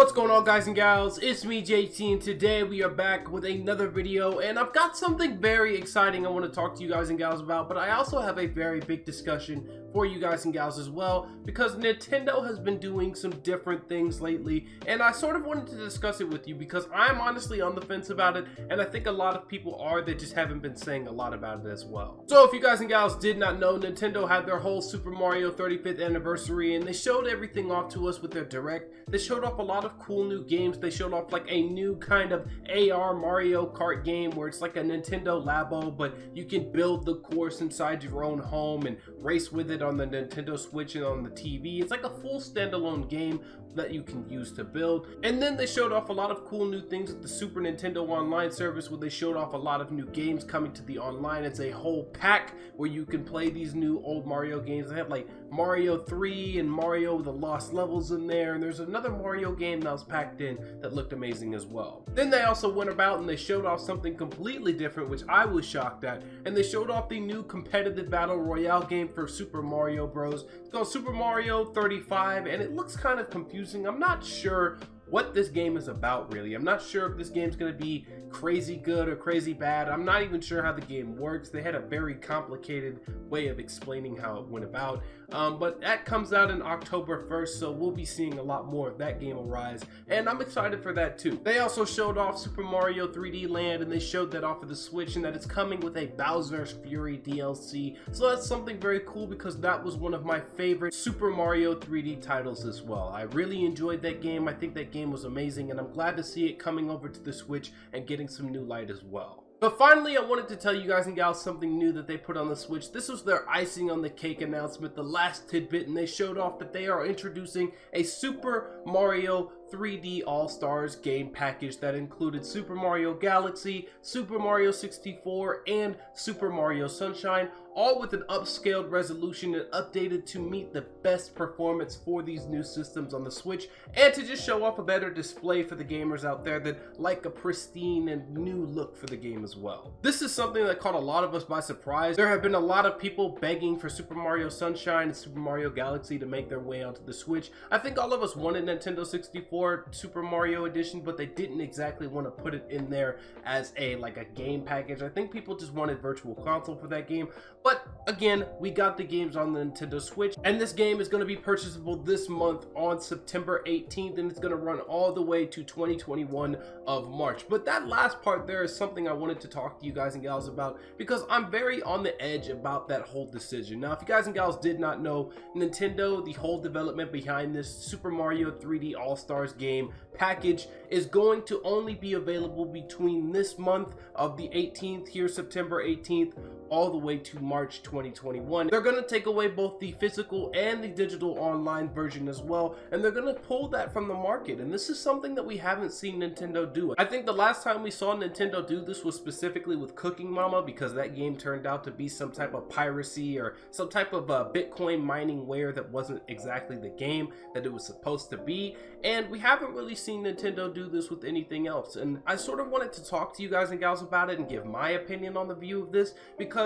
What's going on, guys and gals? It's me, JT, and today we are back with another video, and I've got something very exciting I want to talk to you guys and gals about, but I also have a very big discussion for you guys and gals as well, because Nintendo has been doing some different things lately, and I sort of wanted to discuss it with you because I'm honestly on the fence about it, and I think a lot of people are that just haven't been saying a lot about it as well. So if you guys and gals did not know, Nintendo had their whole Super Mario 35th anniversary, and they showed everything off to us with their Direct. They showed off a lot of cool new games. They showed off like a new kind of AR Mario Kart game where it's like a Nintendo Labo, but you can build the course inside your own home and race with it on the Nintendo Switch and on the TV. It's like a full standalone game that you can use to build. And then they showed off a lot of cool new things at the Super Nintendo Online service, where they showed off a lot of new games coming to the online. It's a whole pack where you can play these new old Mario games. They have like Mario 3 and Mario the Lost Levels in there, and there's another Mario game that was packed in that looked amazing as well. Then they also went about and they showed off something completely different, which I was shocked at, and they showed off the new competitive battle royale game for Super Mario Bros. It's called Super Mario 35, and it looks kind of confusing. I'm not sure what this game is about, really. I'm not sure if this game's gonna be crazy good or crazy bad. I'm not even sure how the game works. They had a very complicated way of explaining how it went about. But that comes out in October 1st, so we'll be seeing a lot more of that game arise, and I'm excited for that too. They also showed off Super Mario 3D Land, and they showed that off of the Switch, and that it's coming with a Bowser's Fury DLC. So that's something very cool because that was one of my favorite Super Mario 3D titles as well. I really enjoyed that game. I think that game was amazing, and I'm glad to see it coming over to the Switch and getting some new light as well. But finally, I wanted to tell you guys and gals something new that they put on the Switch. This was their icing on the cake announcement, the last tidbit, and they showed off that they are introducing a Super Mario 3D All-Stars game package that included Super Mario Galaxy, Super Mario 64, and Super Mario Sunshine, all with an upscaled resolution and updated to meet the best performance for these new systems on the Switch, and to just show off a better display for the gamers out there that like a pristine and new look for the game as well. This is something that caught a lot of us by surprise. There have been a lot of people begging for Super Mario Sunshine and Super Mario Galaxy to make their way onto the Switch. I think all of us wanted Nintendo 64 Super Mario Edition, but they didn't exactly want to put it in there as a game package. I think people just wanted Virtual Console for that game. But again, we got the games on the Nintendo Switch, and this game is going to be purchasable this month on September 18th, and it's going to run all the way to 2021 of March. But that last part there is something I wanted to talk to you guys and gals about, because I'm very on the edge about that whole decision. Now, if you guys and gals did not know, Nintendo, the whole development behind this Super Mario 3D All-Stars game package, is going to only be available between this month of the 18th here, September 18th, all the way to March 2021. They're going to take away both the physical and the digital online version as well, and they're going to pull that from the market, and this is something that we haven't seen Nintendo do. I think the last time we saw Nintendo do this was specifically with Cooking Mama, because that game turned out to be some type of piracy or some type of Bitcoin mining ware that wasn't exactly the game that it was supposed to be, and we haven't really seen Nintendo do this with anything else. And I sort of wanted to talk to you guys and gals about it and give my opinion on the view of this, because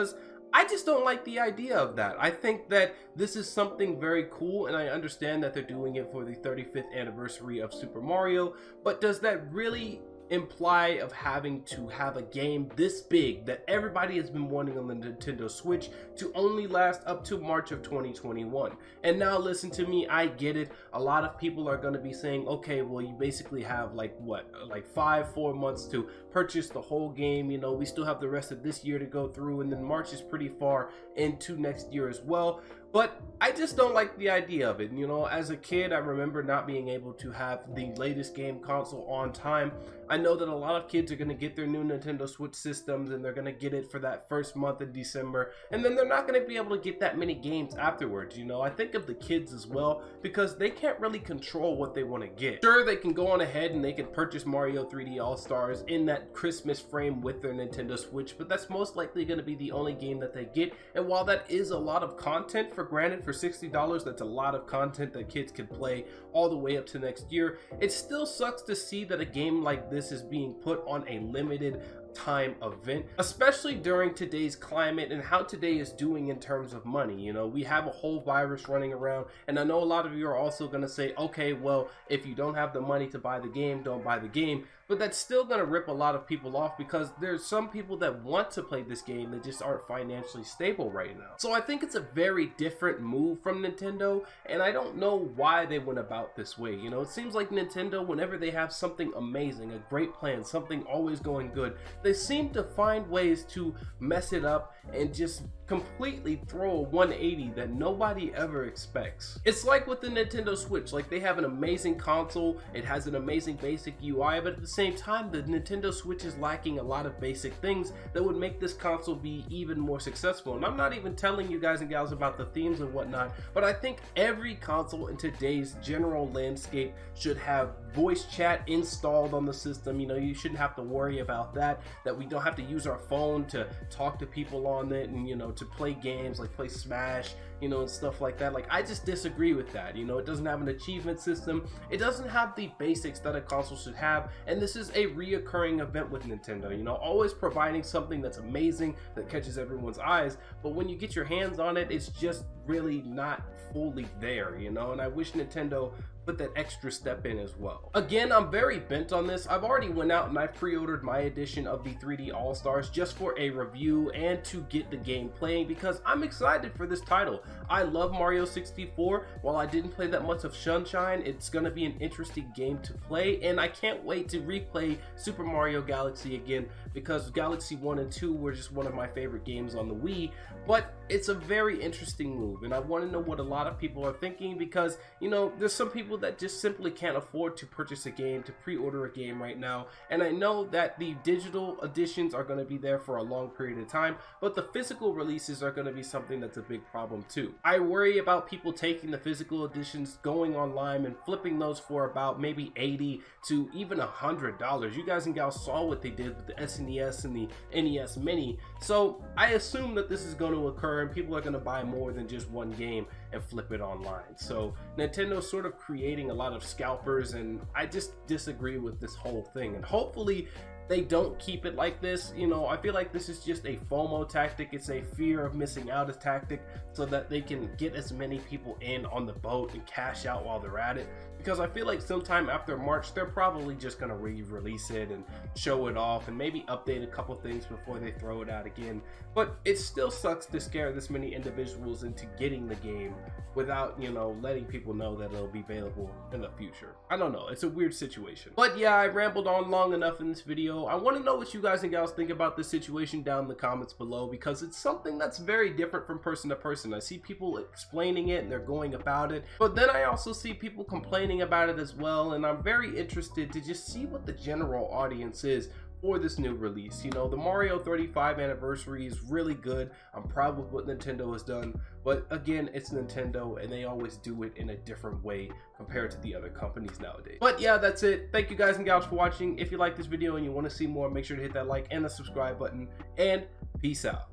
I just don't like the idea of that. I think that this is something very cool, and I understand that they're doing it for the 35th anniversary of Super Mario, but does that really imply of having to have a game this big that everybody has been wanting on the Nintendo Switch to only last up to March of 2021? And now listen to me, I get it. A lot of people are going to be saying, okay, well, you basically have like 4 months to purchase the whole game. You know, we still have the rest of this year to go through, and then March is pretty far into next year as well. But I just don't like the idea of it. You know, as a kid, I remember not being able to have the latest game console on time. I know that a lot of kids are going to get their new Nintendo Switch systems, and they're going to get it for that first month of December, and then they're not going to be able to get that many games afterwards. You know, I think of the kids as well, because they can't really control what they want to get. Sure, they can go on ahead and they can purchase Mario 3D All-Stars in that Christmas frame with their Nintendo Switch, but that's most likely going to be the only game that they get. And while that is a lot of content, for granted, for $60, that's a lot of content that kids can play all the way up to next year. It still sucks to see that a game like this is being put on a limited time event, especially during today's climate and how today is doing in terms of money. You know, we have a whole virus running around, and I know a lot of you are also going to say, okay, well, if you don't have the money to buy the game, don't buy the game. But that's still going to rip a lot of people off, because there's some people that want to play this game that just aren't financially stable right now. So I think it's a very different move from Nintendo, and I don't know why they went about this way. You know, it seems like Nintendo, whenever they have something amazing, a great plan, something always going good, they seem to find ways to mess it up and just completely throw a 180 that nobody ever expects. It's like with the Nintendo Switch, like they have an amazing console, it has an amazing basic UI, but at the same time the Nintendo Switch is lacking a lot of basic things that would make this console be even more successful. And I'm not even telling you guys and gals about the themes and whatnot, but I think every console in today's general landscape should have voice chat installed on the system. You know, you shouldn't have to worry about that we don't have to use our phone to talk to people on it, and you know, to play games like play Smash, you know, and stuff like that. Like, I just disagree with that. You know, it doesn't have an achievement system, it doesn't have the basics that a console should have, and this is a reoccurring event with Nintendo, you know, always providing something that's amazing that catches everyone's eyes, but when you get your hands on it, it's just really not fully there, you know. And I wish Nintendo put that extra step in as well. Again, I'm very bent on this. I've already went out and I've pre-ordered my edition of the 3D All-Stars just for a review and to get the game playing, because I'm excited for this title. I love Mario 64. While I didn't play that much of Sunshine, it's gonna be an interesting game to play, and I can't wait to replay Super Mario Galaxy again, because Galaxy 1 and 2 were just one of my favorite games on the Wii. But it's a very interesting move, and I want to know what a lot of people are thinking, because, you know, there's some people that just simply can't afford to purchase a game, to pre-order a game right now, and I know that the digital editions are going to be there for a long period of time, but the physical releases are going to be something that's a big problem too. I worry about people taking the physical editions, going online and flipping those for about maybe $80 to even $100. You guys and gals saw what they did with the SNES and the NES Mini, so I assume that this is going to occur and people are going to buy more than just one game and flip it online. So Nintendo's sort of creating a lot of scalpers, and I just disagree with this whole thing, and hopefully they don't keep it like this. You know, I feel like this is just a FOMO tactic. It's a fear of missing out tactic, so that they can get as many people in on the boat and cash out while they're at it. Because I feel like sometime after March, they're probably just going to re-release it and show it off and maybe update a couple things before they throw it out again. But it still sucks to scare this many individuals into getting the game without, you know, letting people know that it'll be available in the future. I don't know, it's a weird situation. But yeah, I rambled on long enough in this video. I want to know what you guys and gals think about this situation down in the comments below, because it's something that's very different from person to person. I see people explaining it and they're going about it, but then I also see people complaining about it as well, and I'm very interested to just see what the general audience is for this new release. You know, the Mario 35 anniversary is really good. I'm proud with what Nintendo has done, but again, it's Nintendo and they always do it in a different way compared to the other companies nowadays. But yeah, that's it. Thank you guys and gals for watching. If you like this video and you want to see more, make sure to hit that like and the subscribe button, and peace out.